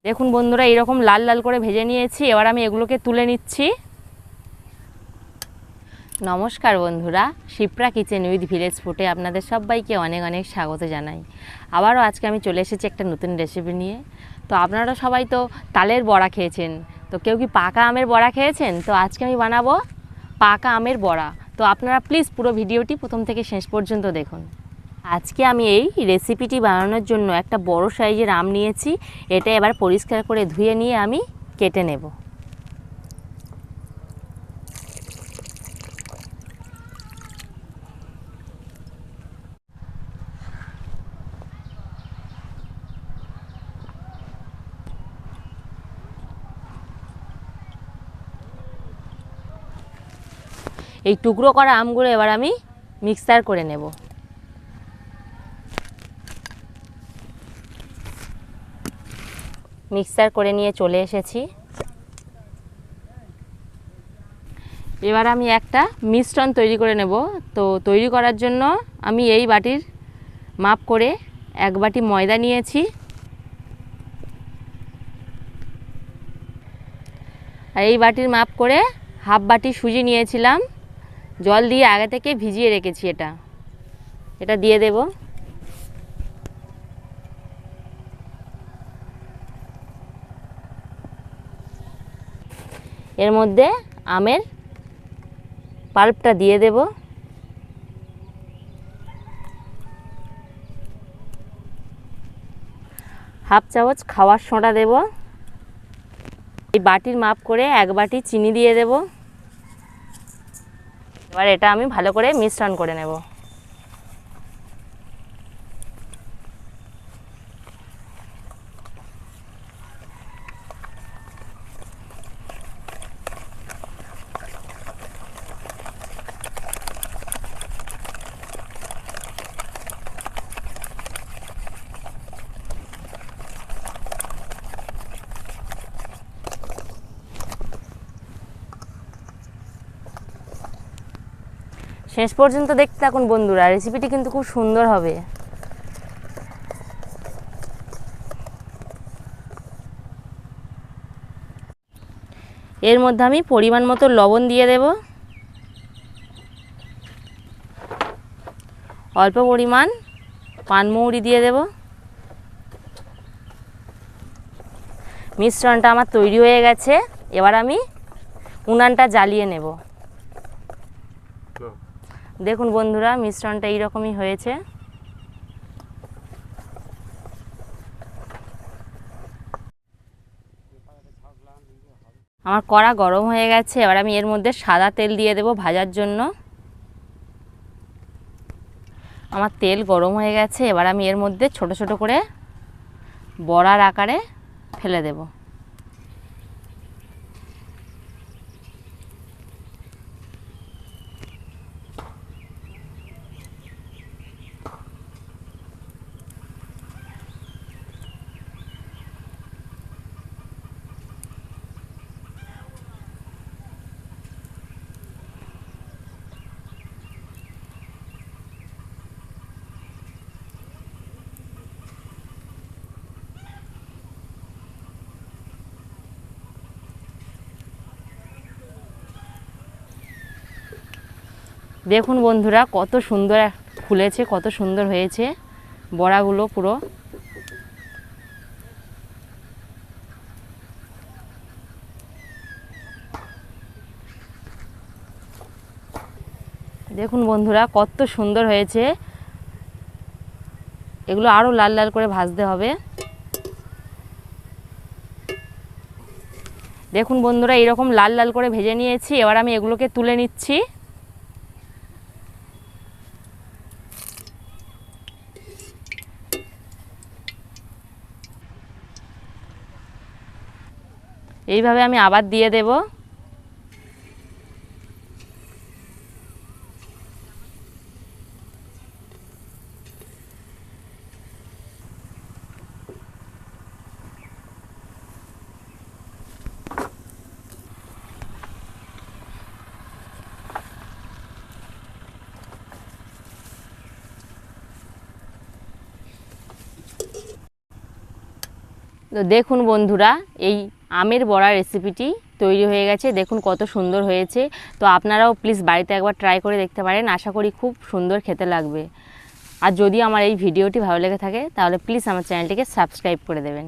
দেখুন বন্ধুরা, এরকম লাল লাল করে ভেজে নিয়েছি। এবার আমি এগুলোকে তুলে নিচ্ছি। নমস্কার বন্ধুরা, শিপ্রা কিচেন উইথ ভিলেজ ফুডে আপনাদের সবাইকে অনেক অনেক স্বাগত জানাই। আবারও আজকে আমি চলে এসেছি একটা নতুন রেসিপি নিয়ে। তো আপনারা সবাই তো তালের বড়া খেয়েছেন, তো কেউ কি পাকা আমের বড়া খেয়েছেন? তো আজকে আমি বানাবো পাকা আমের বড়া। তো আপনারা প্লিজ পুরো ভিডিওটি প্রথম থেকে শেষ পর্যন্ত দেখুন। আজকে আমি এই রেসিপিটি বানানোর জন্য একটা বড় সাইজের আম নিয়েছি। এটা এবার পরিষ্কার করে ধুয়ে নিয়ে আমি কেটে নেব। এই টুকরো করা আমগুলো এবার আমি মিক্সার করে নেব। মিক্সার করে নিয়ে চলে এসেছি। এবার আমি একটা মিশ্রণ তৈরি করে নেব। তো তৈরি করার জন্য আমি এই বাটির মাপ করে 1 বাটি ময়দা নিয়েছি, আর এই বাটির মাপ করে 1/2 বাটি সুজি নিয়েছিলাম। জল দিয়ে আগে থেকে ভিজিয়ে রেখেছি। এটা দিয়ে দেব। এর মধ্যে আমের পাল্পটা দিয়ে দেব। হাফ চামচ খাওয়ার সোডা দেব। এই বাটির মাপ করে 1 বাটি চিনি দিয়ে দেব। এবার এটা আমি ভালো করে মিশ্রণ করে নেব। শেষ পর্যন্ত দেখতে থাকুন বন্ধুরা, রেসিপিটি কিন্তু খুব সুন্দর হবে। এর মধ্যে আমি পরিমাণ মতো লবণ দিয়ে দেব। অল্প পরিমাণ পানমৌরি দিয়ে দেব। মিশ্রণটা আমার তৈরি হয়ে গেছে। এবার আমি উনানটা জ্বালিয়ে নেব। দেখুন বন্ধুরা, মিশ্রণটা এইরকমই হয়েছে। আমার কড়া গরম হয়ে গেছে। এবার আমি এর মধ্যে সাদা তেল দিয়ে দেব ভাজার জন্য। আমার তেল গরম হয়ে গেছে। এবার আমি এর মধ্যে ছোট ছোট করে বড়ার আকারে ফেলে দেব। দেখুন বন্ধুরা, কত সুন্দর ফুলেছে, কত সুন্দর হয়েছে বড়াগুলো পুরো। দেখুন বন্ধুরা, কত সুন্দর হয়েছে। এগুলো আরও লাল লাল করে ভাজতে হবে। দেখুন বন্ধুরা, এরকম লাল লাল করে ভেজে নিয়েছি। এবার আমি এগুলোকে তুলে নিচ্ছি। এইভাবে আমি আবার দিয়ে দেব। তো দেখুন বন্ধুরা, এই আমের বড়া রেসিপিটি তৈরি হয়ে গেছে। দেখুন কত সুন্দর হয়েছে। তো আপনারাও প্লিজ বাড়িতে একবার ট্রাই করে দেখতে পারেন, আশা করি খুব সুন্দর খেতে লাগবে। আর যদি আমার এই ভিডিওটি ভালো লেগে থাকে তাহলে প্লিজ আমার চ্যানেলটিকে সাবস্ক্রাইব করে দেবেন।